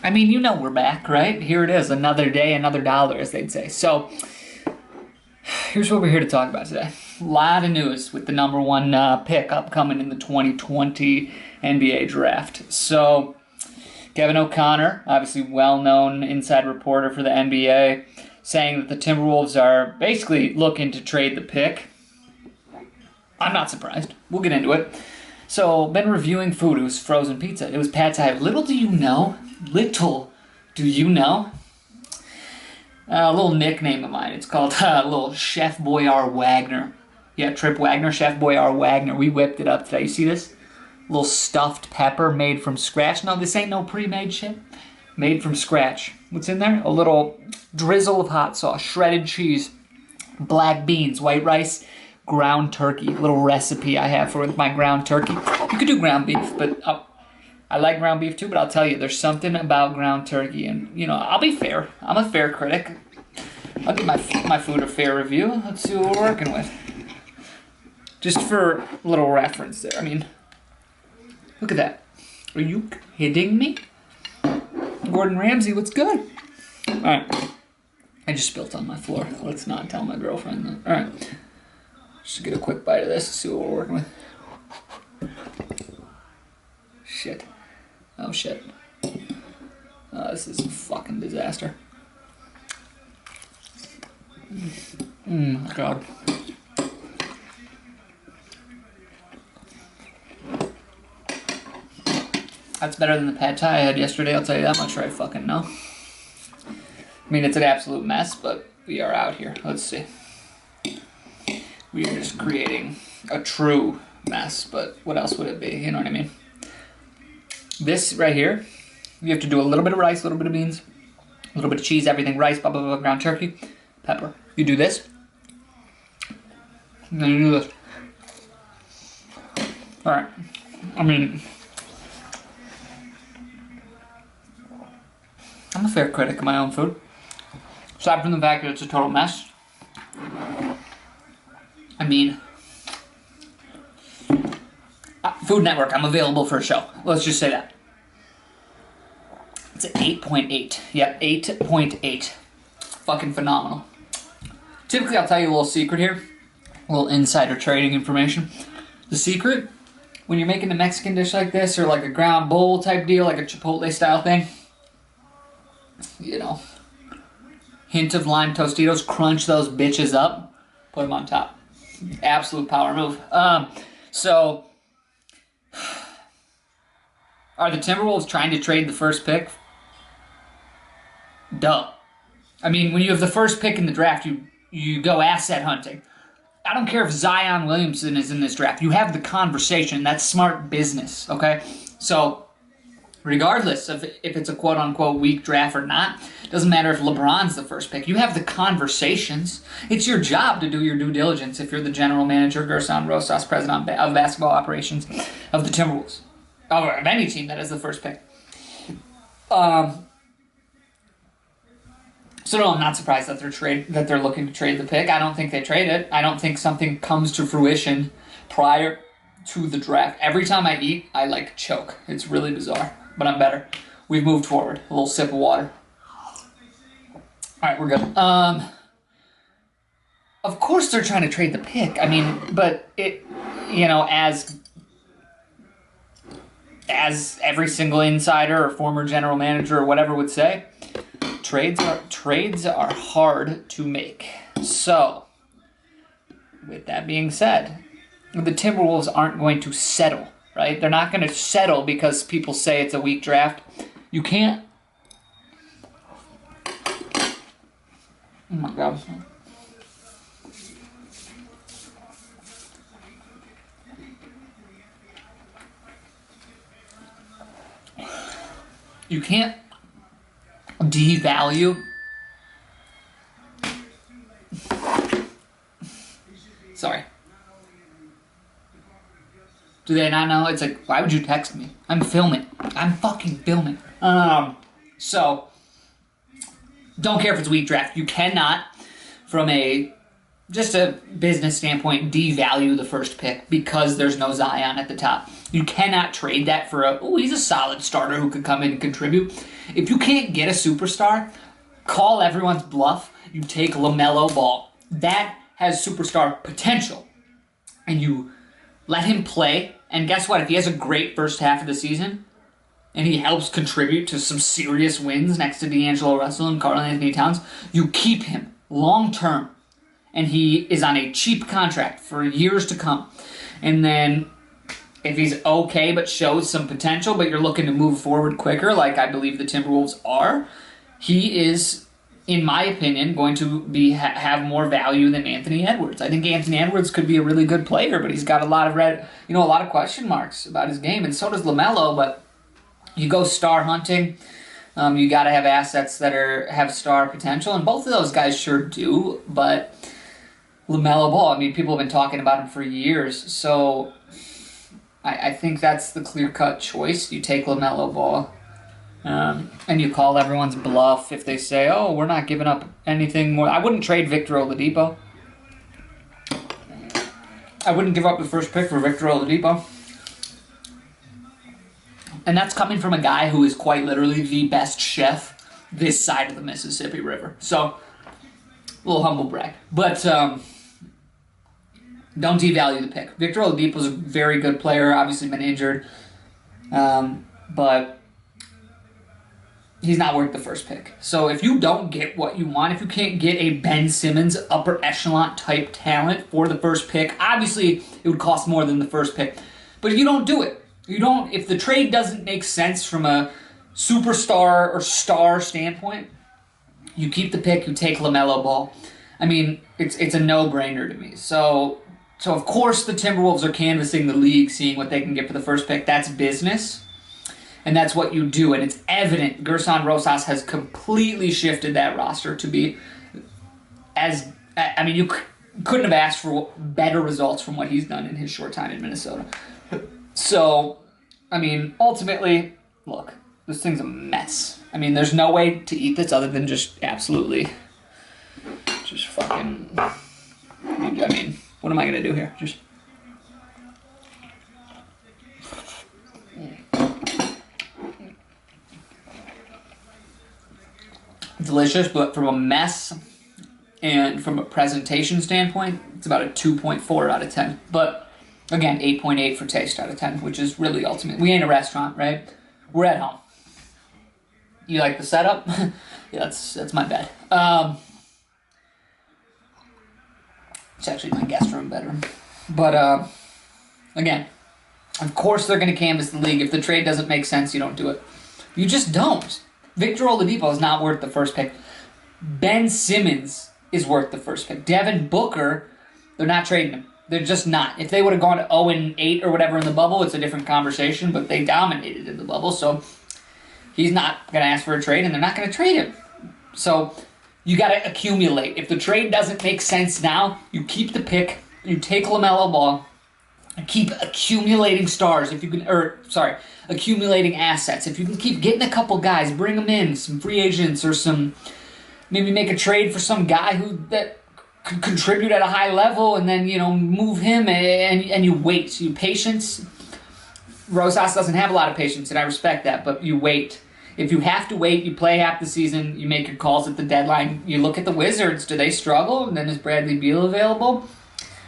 I mean, you know we're back, right? Here it is, another day, another dollar, as they'd say. So, here's what we're here to talk about today. A lot of news with the number one pick upcoming in the 2020 NBA draft. So, Kevin O'Connor, obviously well-known inside reporter for the NBA, saying that the Timberwolves are basically looking to trade the pick. I'm not surprised. We'll get into it. So, been reviewing food. It was frozen pizza. It was pad thai. Little do you know, a little nickname of mine. It's called little Chef Boyar Wagner. Yeah, Trip Wagner, Chef Boyar Wagner. We whipped it up today. You see this? Little stuffed pepper made from scratch. No, this ain't no pre-made shit. Made from scratch. What's in there? A little drizzle of hot sauce, shredded cheese, black beans, white rice, ground turkey. Little recipe I have for my ground turkey. You could do ground beef, but I like ground beef too, but I'll tell you, there's something about ground turkey, and, you know, I'll be fair. I'm a fair critic. I'll give my food a fair review. Let's see what we're working with. Just for a little reference there. I mean, look at that. Are you kidding me? Gordon Ramsay, what's good? All right. I just spilled on my floor. Let's not tell my girlfriend that. All right. Just get a quick bite of this and see what we're working with. Shit. Oh, shit. This is a fucking disaster. God. That's better than the pad thai I had yesterday, I'll tell you that much right fucking know. I mean, it's an absolute mess, but we are out here. Let's see. We are just creating a true mess, but what else would it be? You know what I mean? This right here, you have to do a little bit of rice, a little bit of beans, a little bit of cheese, everything, rice, blah, blah, blah, ground turkey, pepper. You do this, and then you do this. All right. I mean, I'm a fair critic of my own food. Aside from the fact that it's a total mess. I mean, Food Network, I'm available for a show. Let's just say that. It's an 8.8. Yep, 8.8. Fucking phenomenal. Typically, I'll tell you a little secret here. A little insider trading information. The secret, when you're making a Mexican dish like this, or like a ground bowl type deal, like a Chipotle style thing, you know, hint of lime Tostitos, crunch those bitches up, put them on top. Absolute power move. So, are the Timberwolves trying to trade the first pick? Duh. I mean, when you have the first pick in the draft, you go asset hunting. I don't care if Zion Williamson is in this draft. You have the conversation. That's smart business, okay? So, regardless of if it's a quote-unquote weak draft or not, doesn't matter if LeBron's the first pick. You have the conversations. It's your job to do your due diligence if you're the general manager, Gerson Rosas, president of basketball operations of the Timberwolves. Or of any team that is the first pick. So no, I'm not surprised that they're looking to trade the pick. I don't think they trade it. I don't think something comes to fruition prior to the draft. Every time I eat, I like choke. It's really bizarre, but I'm better. We've moved forward. A little sip of water. All right, we're good. Of course they're trying to trade the pick. I mean, but it, you know, as every single insider or former general manager or whatever would say, trades are hard to make. So, with that being said, the Timberwolves aren't going to settle, right? They're not going to settle because people say it's a weak draft. You can't. Oh my God. You can't devalue. Sorry. Do they not know? It's like, why would you text me? I'm filming. I'm fucking filming. So, don't care if it's weak draft. You cannot, from just a business standpoint, devalue the first pick because there's no Zion at the top. You cannot trade that for he's a solid starter who could come in and contribute. If you can't get a superstar, call everyone's bluff. You take LaMelo Ball. That has superstar potential. And you let him play. And guess what? If he has a great first half of the season and he helps contribute to some serious wins next to D'Angelo Russell and Karl-Anthony Towns, you keep him long term. And he is on a cheap contract for years to come. And then if he's okay but shows some potential, but you're looking to move forward quicker, like I believe the Timberwolves are, he is, in my opinion, going to have more value than Anthony Edwards. I think Anthony Edwards could be a really good player, but he's got a lot of question marks about his game, and so does LaMelo. But you go star hunting, you got to have assets that have star potential, and both of those guys sure do. But LaMelo Ball, I mean, people have been talking about him for years, so I think that's the clear-cut choice. You take LaMelo Ball, and you call everyone's bluff if they say, oh, we're not giving up anything more. I wouldn't trade Victor Oladipo. I wouldn't give up the first pick for Victor Oladipo. And that's coming from a guy who is quite literally the best chef this side of the Mississippi River. So, a little humble brag. But don't devalue the pick. Victor Oladipo is a very good player, obviously been injured. But he's not worth the first pick. So if you don't get what you want, if you can't get a Ben Simmons upper echelon type talent for the first pick, obviously it would cost more than the first pick. But if you don't do it, if the trade doesn't make sense from a superstar or star standpoint, you keep the pick, you take LaMelo Ball. I mean, it's a no-brainer to me. So of course the Timberwolves are canvassing the league, seeing what they can get for the first pick. That's business. And that's what you do. And it's evident Gerson Rosas has completely shifted that roster to be you couldn't have asked for better results from what he's done in his short time in Minnesota. So, I mean, ultimately, look, this thing's a mess. I mean, there's no way to eat this other than just absolutely just fucking, I mean, what am I going to do here? Just delicious, but from a mess and from a presentation standpoint, it's about a 2.4 out of 10. But again, 8.8 for taste out of 10, which is really ultimate. We ain't a restaurant, right? We're at home. You like the setup? Yeah, that's my bed. It's actually my guest room bedroom. But again, of course they're going to canvass the league. If the trade doesn't make sense, you don't do it. You just don't. Victor Oladipo is not worth the first pick. Ben Simmons is worth the first pick. Devin Booker, they're not trading him. They're just not. If they would have gone to 0-8 or whatever in the bubble, it's a different conversation, but they dominated in the bubble, so he's not going to ask for a trade, and they're not going to trade him. So you got to accumulate. If the trade doesn't make sense now, you keep the pick, you take LaMelo Ball, and keep accumulating stars. If you can, accumulating assets. If you can keep getting a couple guys, bring them in, some free agents or maybe make a trade for some guy that could contribute at a high level, and then move him, and you wait. You patience. Rosas doesn't have a lot of patience, and I respect that, but you wait. If you have to wait, you play half the season, you make your calls at the deadline. You look at the Wizards. Do they struggle? And then is Bradley Beal available?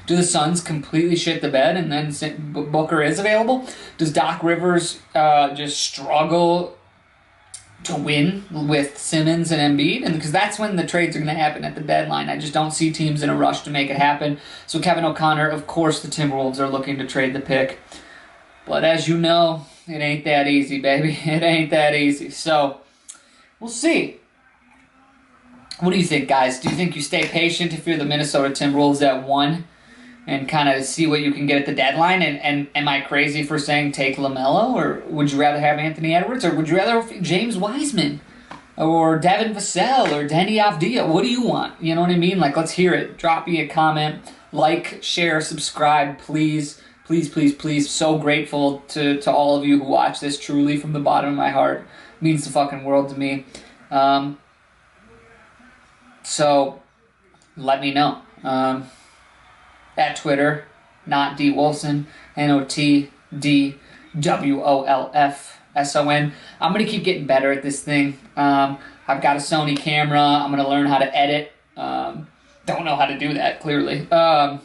Do the Suns completely shit the bed and then Booker is available? Does Doc Rivers just struggle to win with Simmons and Embiid? And because that's when the trades are going to happen at the deadline. I just don't see teams in a rush to make it happen. So Kevin O'Connor, of course the Timberwolves are looking to trade the pick. But as you know, it ain't that easy, baby. It ain't that easy. So we'll see. What do you think, guys? Do you think you stay patient if you're the Minnesota Timberwolves at 1 and kind of see what you can get at the deadline? And am I crazy for saying take LaMelo? Or would you rather have Anthony Edwards? Or would you rather have James Wiseman? Or Devin Vassell? Or Denny Avdija? What do you want? You know what I mean? Like, let's hear it. Drop me a comment. Like, share, subscribe, please. Please, please, please. So grateful to all of you who watch this, truly, from the bottom of my heart. It means the fucking world to me. So, let me know. At Twitter, not D Wolfson, NOTD WOLFSON. I'm going to keep getting better at this thing. I've got a Sony camera. I'm going to learn how to edit. Don't know how to do that, clearly. I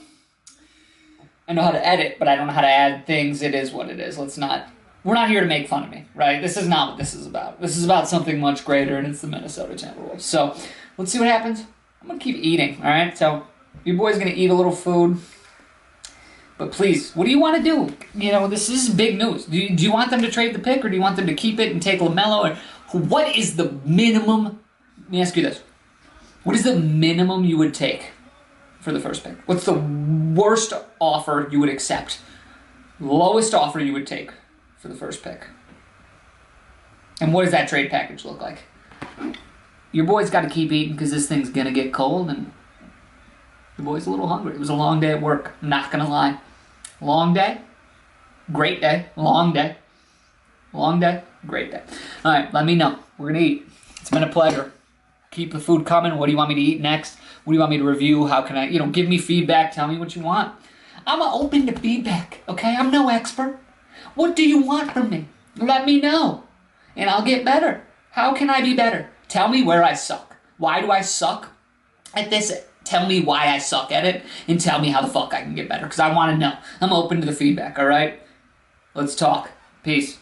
know how to edit, but I don't know how to add things. It is what it is. We're not here to make fun of me, right? This is not what this is about. This is about something much greater, and it's the Minnesota Timberwolves. So let's see what happens. I'm going to keep eating, all right? So your boy's going to eat a little food. But please, what do you want to do? You know, this is big news. Do you want them to trade the pick, or do you want them to keep it and take LaMelo? Or what is the minimum? Let me ask you this. What is the minimum you would take for the first pick? What's the worst offer you would accept? Lowest offer you would take for the first pick? And what does that trade package look like? Your boy's got to keep eating because this thing's going to get cold, and your boy's a little hungry. It was a long day at work. I'm not going to lie. Long day, great day. Long day, great day. All right, let me know. We're going to eat. It's been a pleasure. Keep the food coming. What do you want me to eat next? What do you want me to review? How can I, give me feedback. Tell me what you want. I'm open to feedback, okay? I'm no expert. What do you want from me? Let me know, and I'll get better. How can I be better? Tell me where I suck. Why do I suck at this? Tell me why I suck at it, and tell me how the fuck I can get better, because I want to know. I'm open to the feedback, all right? Let's talk. Peace.